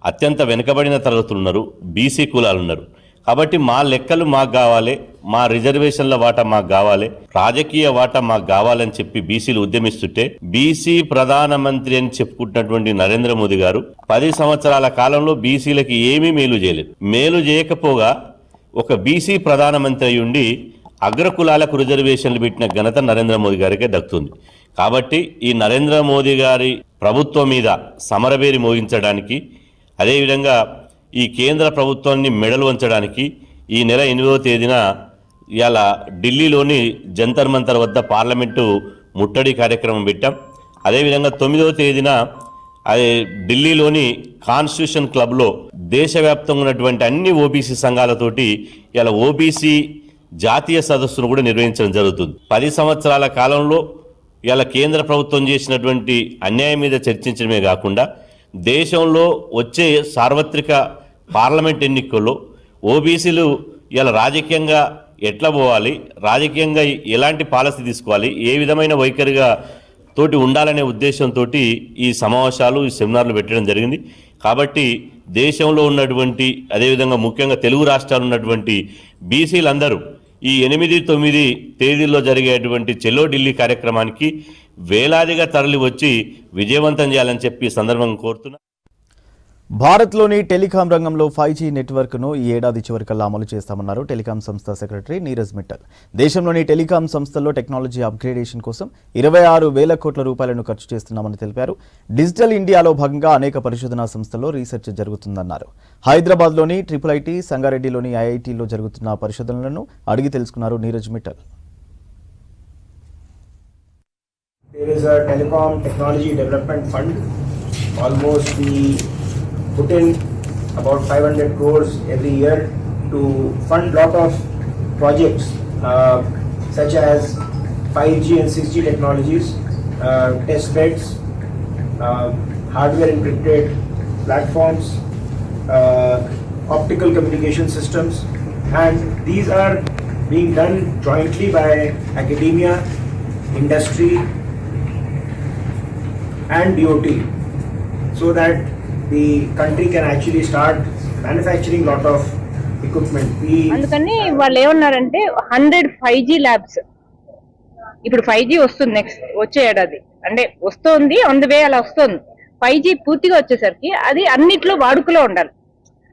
అత్యంత వెనుకబడిన తరగతులు ఉన్నారు, బీసీ కులాలు ఉన్నారు. కాబట్టి మా లెక్కలు మాకు కావాలి, మా రిజర్వేషన్ల వాటా మాకు కావాలి, రాజకీయ వాటా మాకు కావాలని చెప్పి బీసీలు ఉద్యమిస్తుంటే బీసీ ప్రధానమంత్రి అని చెప్పుకుంటున్నటువంటి నరేంద్ర మోదీ గారు 10 సంవత్సరాల కాలంలో బీసీలకి ఏమీ మేలు చేయలేదు. మేలు చేయకపోగా ఒక బీసీ ప్రధానమంత్రి అయి ఉండి అగ్రకులాలకు రిజర్వేషన్లు పెట్టిన ఘనత నరేంద్ర మోదీ గారికే దక్కుతుంది. కాబట్టి ఈ నరేంద్ర మోదీ గారి ప్రభుత్వం మీద సమరవేరి మోగించడానికి, అదేవిధంగా ఈ కేంద్ర ప్రభుత్వాన్ని మెడలు వంచడానికి ఈ నెల 8వ తేదీన ఇవాళ ఢిల్లీలోని జంతర్ మంతర్ వద్ద పార్లమెంటు ముట్టడి కార్యక్రమం పెట్టాం. అదేవిధంగా 9వ తేదీన అదే ఢిల్లీలోని కాన్స్టిట్యూషన్ క్లబ్లో దేశవ్యాప్తంగా ఉన్నటువంటి అన్ని ఓబీసీ సంఘాలతోటి ఇలా ఓబీసీ జాతీయ సదస్సును కూడా నిర్వహించడం జరుగుతుంది. 10 సంవత్సరాల కాలంలో ఇలా కేంద్ర ప్రభుత్వం చేసినటువంటి అన్యాయం మీద చర్చించడమే కాకుండా దేశంలో వచ్చే సార్వత్రిక పార్లమెంట్ ఎన్నికల్లో ఓబీసీలు ఇలా రాజకీయంగా ఎట్లా పోవాలి, రాజకీయంగా ఎలాంటి పాలసీ తీసుకోవాలి, ఏ విధమైన వైఖరిగా తోటి ఉండాలనే ఉద్దేశంతో ఈ సమావేశాలు, ఈ సెమినార్లు పెట్టడం జరిగింది. కాబట్టి దేశంలో ఉన్నటువంటి అదేవిధంగా ముఖ్యంగా తెలుగు రాష్ట్రాలు ఉన్నటువంటి బీసీలందరూ ఈ 8, 9 తేదీల్లో జరిగేటువంటి చెలో ఢిల్లీ కార్యక్రమానికి వేలాదిగా తరలి వచ్చి విజయవంతం చేయాలని చెప్పి సందర్భంగా కోరుతున్నా. భారత్లోని టెలికాం రంగంలో 5G నెట్వర్క్ను ఈ ఏడాది చివరికల్లా అమలు చేస్తామన్నారు టెలికాం సంస్థ సెక్రటరీ నీరజ్ మిట్టల్. దేశంలోని టెలికాం సంస్థల్లో టెక్నాలజీ అప్గ్రేడేషన్ కోసం 26,000 కోట్ల రూపాయలను ఖర్చు చేస్తున్నామని తెలిపారు. డిజిటల్ ఇండియాలో భాగంగా అనేక పరిశోధనా సంస్థల్లో రీసెర్చ్ జరుగుతుందన్నారు. హైదరాబాద్లోని IIIT, సంగారెడ్డిలోని IITలో జరుగుతున్న పరిశోధనలను అడిగి తెలుసుకున్నారు Neeraj Mittal. There is a telecom technology development fund. Almost we put in about 500 crores every year to fund lot of projects such as 5G and 6G technologies, test beds, hardware encrypted platforms, optical communication systems, and these are being done jointly by academia, industry and DOT, so that the country can actually start manufacturing lot of equipment. అందుకని వాళ్ళు ఏమన్నారంటే 100 5G labs, ఇప్పుడు 5G వస్తుంది next వచ్చే ఏడాది, అంటే వస్తుంది on the way, అలా వస్తుంది. 5G పూర్తిగా వచ్చేసరికి అది అన్నిట్లో వాడుకలో ఉండాలి.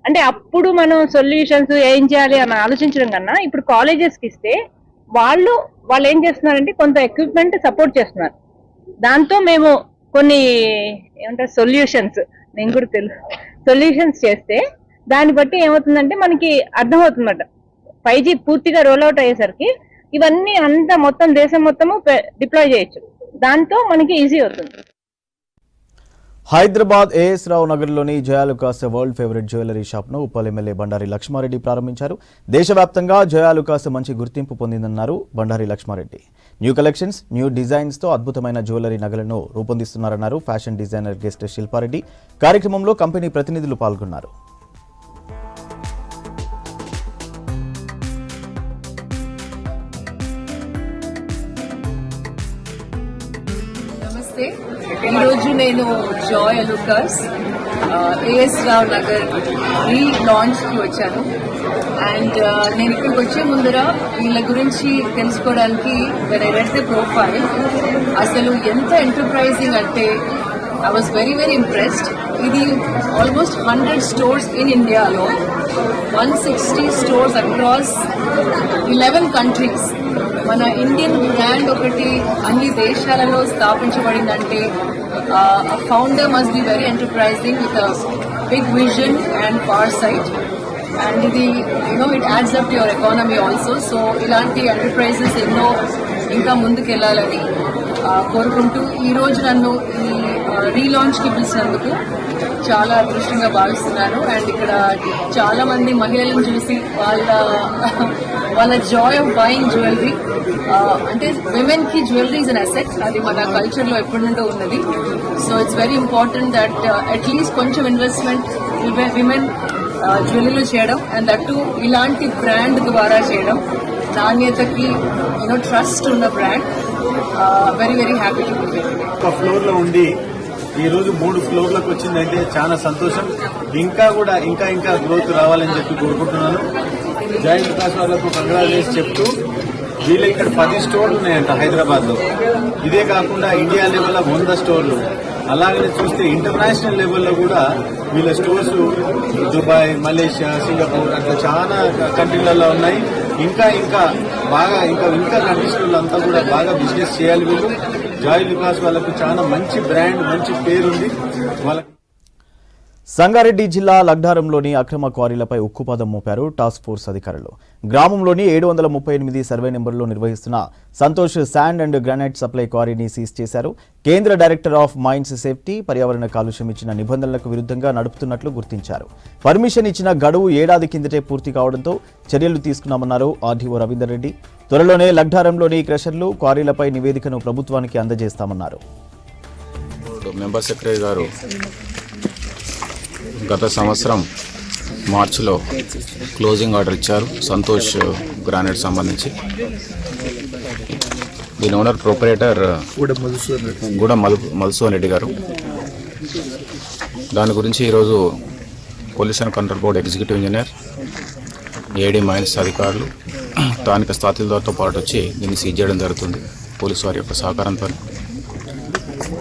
అంటే అప్పుడు మనం సొల్యూషన్స్ ఏం చేయాలి అని ఆలోచించడం కన్నా ఇప్పుడు కాలేజెస్కి ఇస్తే వాళ్ళు ఏం చేస్తున్నారంటే కొంత ఎక్విప్మెంట్ సపోర్ట్ చేస్తున్నారు. దాంతో మేము కొన్ని ఏమంటారు సొల్యూషన్స్ చేస్తే దాన్ని బట్టి ఏమవుతుందంటే మనకి అర్థమవుతుందన్నమాట. 5G పూర్తిగా రోల్ అవుట్ అయ్యేసరికి ఇవన్నీ అంతా మొత్తం దేశం మొత్తము డిప్లాయ్ చేయొచ్చు. దాంతో మనకి ఈజీ అవుతుంది. హైదరాబాద్ ఏఎస్ రావు నగర్లోని జయాలుకాస్ వరల్డ్ ఫేవరెట్ జ్యువెలరీ షాప్ను ఉప్పల్ ఎమ్మెల్యే బండారి లక్ష్మారెడ్డి ప్రారంభించారు. దేశవ్యాప్తంగా జయాలుకాస్ మంచి గుర్తింపు పొందిందన్నారు Bandari Laxma Reddy. New collections, new డిజైన్స్తో అద్భుతమైన జ్యువెలరీ నగలను రూపొందిస్తున్నారన్నారు ఫ్యాషన్ డిజైనర్ గెస్ట్ శిల్పారెడ్డి. కార్యక్రమంలో కంపెనీ ప్రతినిధులు పాల్గొన్నారు. ఈరోజు నేను జాయ్ అలుకాస్ ఏఎస్ రావు నగర్ రీలాంచ్కి వచ్చాను. అండ్ నేను ఇక్కడికి వచ్చే ముందర వీళ్ళ గురించి తెలుసుకోవడానికి when I read the profile, అసలు ఎంత ఎంటర్ప్రైజింగ్ అంటే I was very impressed. ఇది ఆల్మోస్ట్ 100 స్టోర్స్ ఇన్ ఇండియాలో, 160 స్టోర్స్ అక్రాస్ 11 కంట్రీస్. మన ఇండియన్ బ్రాండ్ ఒకటి అన్ని దేశాలలో స్థాపించబడిందంటే founder must be very enterprising with a big vision and far sight. And ఇది it adds up to your economy also. So ఇలాంటి enterprises ఎన్నో ఇంకా ముందుకెళ్లాలని కోరుకుంటూ ఈరోజు నన్ను ఈ రీలాంచ్కి పిలిచినందుకు చాలా అదృష్టంగా భావిస్తున్నాను. అండ్ ఇక్కడ చాలా మంది మహిళలను చూసి వాళ్ళ జాయ్ ఆఫ్ బయింగ్ జ్యువెలరీ, అంటే విమెన్ కి జ్యువెలరీ ఇస్ అన్ అసెట్, అది మన కల్చర్ లో ఎప్పటి నుండో ఉన్నది. So it's very important that at least కొంచెం ఇన్వెస్ట్మెంట్ విమెన్ జ్యువెలరీలో చేయడం, అండ్ దట్టు ఇలాంటి బ్రాండ్ ద్వారా చేయడం, నాణ్యతకి ట్రస్ట్ ఉన్న brand. Very happy to be ఒక ఫ్లోర్ లో ఉండి ఈ రోజు 3 ఫ్లోర్లకు వచ్చిందంటే చాలా సంతోషం. ఇంకా గ్రోత్ రావాలని చెప్పి కోరుకుంటున్నాను. జాయింట్ వికాస్ వాళ్ళకు కంగ్రాచులేషన్ చెప్తూ, వీళ్ళ ఇక్కడ 10 స్టోర్లు ఉన్నాయంట హైదరాబాద్ లో. ఇదే కాకుండా ఇండియా లెవెల్లో 100 స్టోర్లు, అలాగనే చూస్తే ఇంటర్నేషనల్ లెవెల్లో కూడా వీళ్ళ స్టోర్స్ దుబాయ్, మలేషియా, సింగపూర్ అట్లా చాలా కంట్రీలలో ఉన్నాయి. ఇంకా బాగా ఇంకా కంట్రీస్లో అంతా కూడా బాగా బిజినెస్ చేయాలి. వీళ్ళు జాయ్ వికాస్ వాళ్ళకు చాలా మంచి బ్రాండ్, మంచి పేరుంది వాళ్ళకి. సంగారెడ్డి జిల్లా లగ్డారంలోని అక్రమ క్వారీలపై ఉక్కుపాదం మోపారు టాస్క్ ఫోర్స్ అధికారులు. గ్రామంలోని 738 సర్వే నెంబర్లో నిర్వహిస్తున్న Santosh sand and granite supply క్వారీని సీజ్ చేశారు. కేంద్ర డైరెక్టర్ ఆఫ్ మైన్స్ సేఫ్టీ పర్యావరణ కాలుష్యం ఇచ్చిన నిబంధనలకు విరుద్ధంగా నడుపుతున్నట్లు గుర్తించారు. పర్మిషన్ ఇచ్చిన గడువు ఏడాది కిందటే పూర్తి కావడంతో చర్యలు తీసుకున్నామన్నారు ఆర్డీఓ రవీందర్ రెడ్డి. త్వరలోనే లగ్డారంలోని క్రషర్లు, క్వారీలపై నివేదికను ప్రభుత్వానికి అందజేస్తామన్నారు. మెంబర్ సెక్రటరీ గారు గత సంవత్సరం మార్చిలో క్లోజింగ్ ఆర్డర్ ఇచ్చారు సంతోష్ గ్రానైట్ సంబంధించి. దీని ఓనర్ ప్రొపరేటర్ గూడ మధుసూదన్ రెడ్డి గారు. దాని గురించి ఈరోజు pollution control board executive engineer, AD mines అధికారులు, స్థానిక స్థాయిలతో పాటు వచ్చి దీన్ని సీజ్ చేయడం జరుగుతుంది పోలీసు వారి యొక్క సహకారంతో.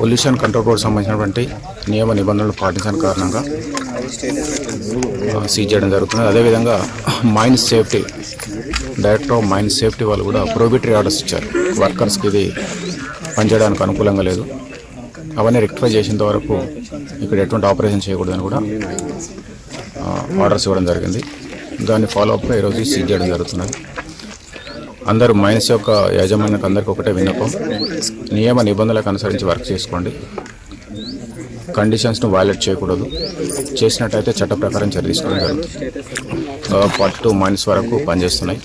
పొల్యూషన్ కంట్రోల్ బోర్డు సంబంధించినటువంటి నియమ నిబంధనలు పాటించని కారణంగా సీజ్ చేయడం జరుగుతుంది. అదేవిధంగా mines safety, director of mines safety వాళ్ళు కూడా ప్రొహిబిటరీ ఆర్డర్స్ ఇచ్చారు. వర్కర్స్కి ఇది పనిచేయడానికి అనుకూలంగా లేదు, అవన్నీ రెక్టిఫై చేసేంత వరకు ఇక్కడ ఎటువంటి ఆపరేషన్ చేయకూడదని కూడా ఆర్డర్స్ ఇవ్వడం జరిగింది. దాన్ని ఫాలోఅప్గా ఈరోజు సీజ్ చేయడం జరుగుతున్నది. అందరూ మైన్స్ యొక్క యాజమాన్యానికి అందరికీ ఒకటే విన్నపం, నియమ నిబంధనలకు అనుసరించి వర్క్ చేసుకోండి, కండిషన్స్ను వైలేట్ చేయకూడదు. చేసినట్టయితే చట్ట ప్రకారం చర్య తీసుకోవడం జరుగుతుంది. 42 మైన్స్ వరకు పనిచేస్తున్నాయి.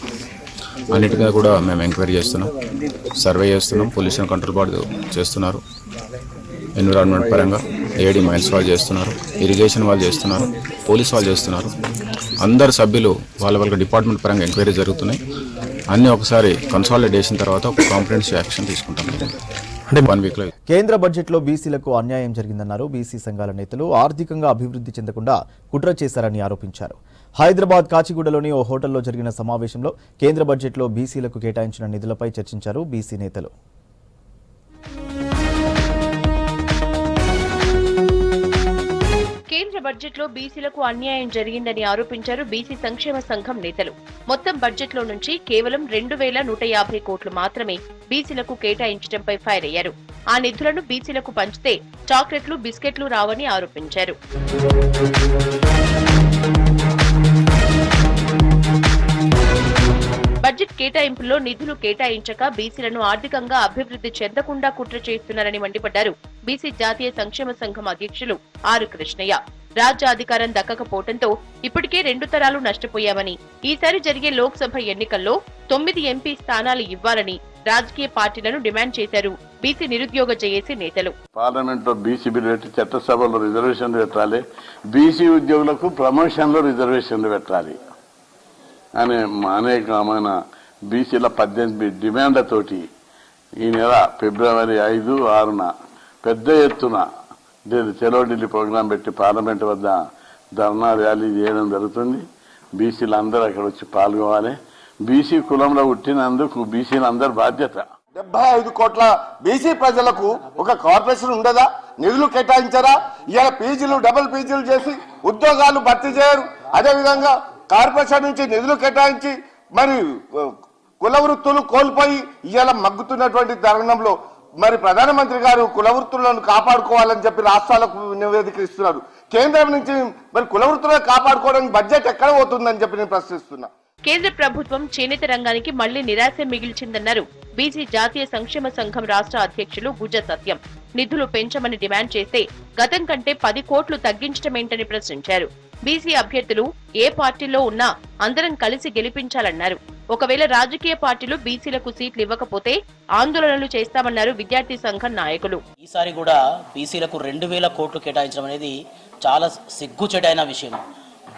అన్నిటి మీద కూడా మేము ఎంక్వైరీ చేస్తున్నాం, సర్వే చేస్తున్నాం. పొల్యూషన్ కంట్రోల్ బోర్డు చేస్తున్నారు, ఎన్విరాన్మెంట్ పరంగా ఏడీ మైన్స్ వాళ్ళు చేస్తున్నారు, ఇరిగేషన్ వాళ్ళు చేస్తున్నారు. పోలీస్ వాళ్ళు చేస్తున్నారు. అందరు సభ్యులు వాళ్ళ డిపార్ట్మెంట్ పరంగా ఎంక్వైరీ జరుగుతున్నాయి. అన్నీ ఒకసారి కన్సాలిడేట్ చేసిన తర్వాత ఒక కాంప్రహెన్సివ్ యాక్షన్ తీసుకుంటాం. అంటే 1 వీక్లో. కేంద్ర బడ్జెట్లో బీసీలకు అన్యాయం జరిగిందన్నారు బీసీ సంఘాల నేతలు. ఆర్థికంగా అభివృద్ధి చెందకుండా కుట్ర చేశారని ఆరోపించారు. హైదరాబాద్ కాచిగూడలోని ఓ హోటల్లో జరిగిన సమావేశంలో కేంద్ర బడ్జెట్లో బీసీలకు కేటాయించిన నిధులపై చర్చించారు బీసీ నేతలు. కేంద్ర బడ్జెట్లో బీసీలకు అన్యాయం జరిగిందని ఆరోపించారు బీసీ సంక్షేమ సంఘం నేతలు. మొత్తం బడ్జెట్లో నుంచి కేవలం 2150 కోట్లు మాత్రమే బీసీలకు కేటాయించడంపై ఫైర్ అయ్యారు. ఆ నిధులను బీసీలకు పంచితే చాక్లెట్లు, బిస్కెట్లు రావని ఆరోపించారు. బడ్జెట్ కేటాయింపుల్లో నిధులు కేటాయించక బీసీలను ఆర్థికంగా అభివృద్ధి చెందకుండా కుట్ర చేస్తున్నారని మండిపడ్డారు బీసీ జాతీయ సంక్షేమ సంఘం అధ్యక్షులు ఆర్ కృష్ణయ్య. రాజ్య అధికారం దక్కకపోవడంతో ఇప్పటికే 2 తరాలు నష్టపోయామని, ఈసారి జరిగే లోక్సభ ఎన్నికల్లో 9 ఎంపీ స్థానాలు ఇవ్వాలని రాజకీయ పార్టీలను డిమాండ్ చేశారు బీసీ నిరుద్యోగ జేఏసీ నేతలు. పార్లమెంట్ లో బీసీ బిల్లు పెట్టి చట్టసభలో రిజర్వేషన్లు పెట్టాలి, బీసీ ఉద్యోగులకు ప్రమోషన్లో రిజర్వేషన్లు పెట్టాలి అనే అనేకమైన బీసీల 18 డిమాండ్లతోటి ఈ నెల ఫిబ్రవరి 5, 6న పెద్ద ఎత్తున చలో ఢిల్లీ ప్రోగ్రాం పెట్టి పార్లమెంట్ వద్ద ధర్నా ర్యాలీ చేయడం జరుగుతుంది. బీసీలు అందరూ అక్కడ వచ్చి పాల్గొవాలి. బీసీ కులంలో పుట్టినందుకు బీసీలు అందరి బాధ్యత. 75 కోట్ల బీసీ ప్రజలకు ఒక కార్పొరేషన్ ఉండదా? నిధులు కేటాయించారా? ఇవాళ పీజీలు, డబుల్ పీజీలు చేసి ఉద్యోగాలు భర్తీ చేయరు. అదేవిధంగా కార్పొరేషన్ నుంచి నిధులు కేటాయించి మరి కుల వృత్తులు కోల్పోయి ఇవాళ మగ్గుతున్నటువంటి తరుణంలో మరి ప్రధానమంత్రి గారు కుల వృత్తులను కాపాడుకోవాలని చెప్పి రాష్ట్రాలకు నివేదిక ఇస్తున్నారు. కేంద్రం నుంచి మరి కుల వృత్తులను కాపాడుకోవడానికి బడ్జెట్ ఎక్కడ పోతుందని చెప్పి నేను ప్రశ్నిస్తున్నా. కేంద్ర ప్రభుత్వం చేనేత రంగానికి మళ్లీ నిరాశ మిగిల్చిందన్నారు బీసీ జాతీయ సంక్షేమ సంఘం రాష్ట్ర అధ్యక్షులు గుజ్జ సత్యం. నిధులు పెంచమని డిమాండ్ చేస్తే గతం కంటే 10 కోట్లు తగ్గించడమేంటని ప్రశ్నించారు. బీసీ అభ్యర్థులు ఏ పార్టీలో ఉన్నా అందరం కలిసి గెలిపించాలన్నారు. ఒకవేళ రాజకీయ పార్టీలు బీసీలకు సీట్లు ఇవ్వకపోతే ఆందోళనలు చేస్తామన్నారు విద్యార్థి సంఘం నాయకులు. ఈసారి కూడా బీసీలకు 2000 కోట్లు కేటాయించడం అనేది చాలా సిగ్గుచేటైన విషయం.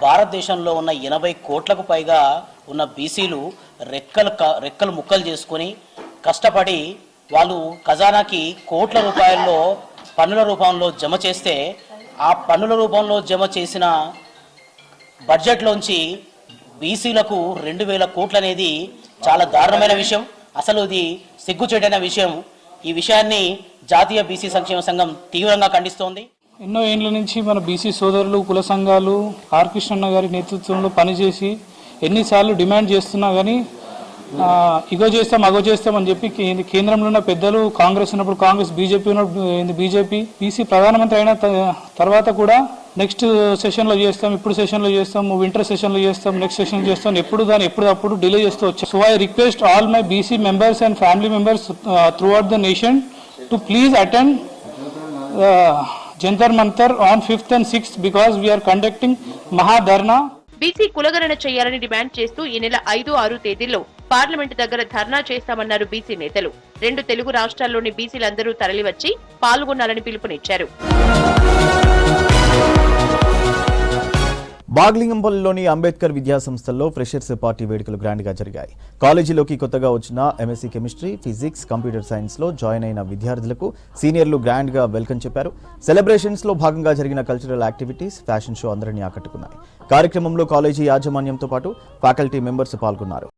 భారతదేశంలో ఉన్న 80 కోట్లకు పైగా ఉన్న బీసీలు రెక్కలు ముక్కలు చేసుకుని కష్టపడి వాళ్ళు ఖజానాకి కోట్ల రూపాయల్లో పన్నుల రూపంలో జమ చేస్తే ఆ పన్నుల రూపంలో జమ చేసిన బడ్జెట్లోంచి బీసీలకు 2000 కోట్లు అనేది చాలా దారుణమైన విషయం. అసలు ఇది సిగ్గుచేటైన విషయం. ఈ విషయాన్ని జాతీయ బీసీ సంక్షేమ సంఘం తీవ్రంగా ఖండిస్తోంది. ఎన్నో ఏళ్ల నుంచి మన బీసీ సోదరులు, కుల సంఘాలు ఆర్ కృష్ణన్న గారి నేతృత్వంలో పనిచేసి ఎన్నిసార్లు డిమాండ్ చేస్తున్నా కానీ ఇగో చేస్తాం అగో చేస్తామని చెప్పి కేంద్రంలో ఉన్న పెద్దలు కాంగ్రెస్ ఉన్నప్పుడు కాంగ్రెస్, బీజేపీ ఉన్నప్పుడు బీజేపీ, బీసీ ప్రధానమంత్రి అయిన తర్వాత కూడా నెక్స్ట్ సెషన్లో చేస్తాం, ఇప్పుడు సెషన్లో చేస్తాం, వింటర్ సెషన్లో చేస్తాం, నెక్స్ట్ సెషన్ చేస్తాం, ఎప్పుడప్పుడు డిలే చేస్తూ వచ్చాం. So I request all my BC members and family members through out the nation to please attend Jantar Mantar on 5th and 6th because we are conducting maha dharna. BC కులగణన చేయాలని డిమాండ్ చేస్తూ ఈ నెల 5, 6 తేదీల్లో పార్లమెంట్ దగ్గర ధర్నా చేస్తామన్నారు బీసీ నేతలు. 2 తెలుగు రాష్ట్రాల్లోని బీసీలందరూ తరలివచ్చి పాల్గొనాలని పిలుపునిచ్చారు. బాగ్లింగంపల్లిలోని అంబేద్కర్ విద్యా సంస్థల్లో ఫ్రెషర్స్ పార్టీ వేడుకలు గ్రాండ్ గా జరిగాయి. కాలేజీలోకి కొత్తగా వచ్చిన MSc chemistry, physics, computer science లో జాయిన్ అయిన విద్యార్థులకు సీనియర్లు గ్రాండ్ గా వెల్కమ్ చెప్పారు. సెలబ్రేషన్స్ లో భాగంగా జరిగిన కల్చరల్ యాక్టివిటీస్, ఫ్యాషన్ షో అందరినీ ఆకట్టుకున్నాయి. కార్యక్రమంలో కాలేజీ యాజమాన్యంతో పాటు ఫ్యాకల్టీ మెంబర్స్ పాల్గొన్నారు.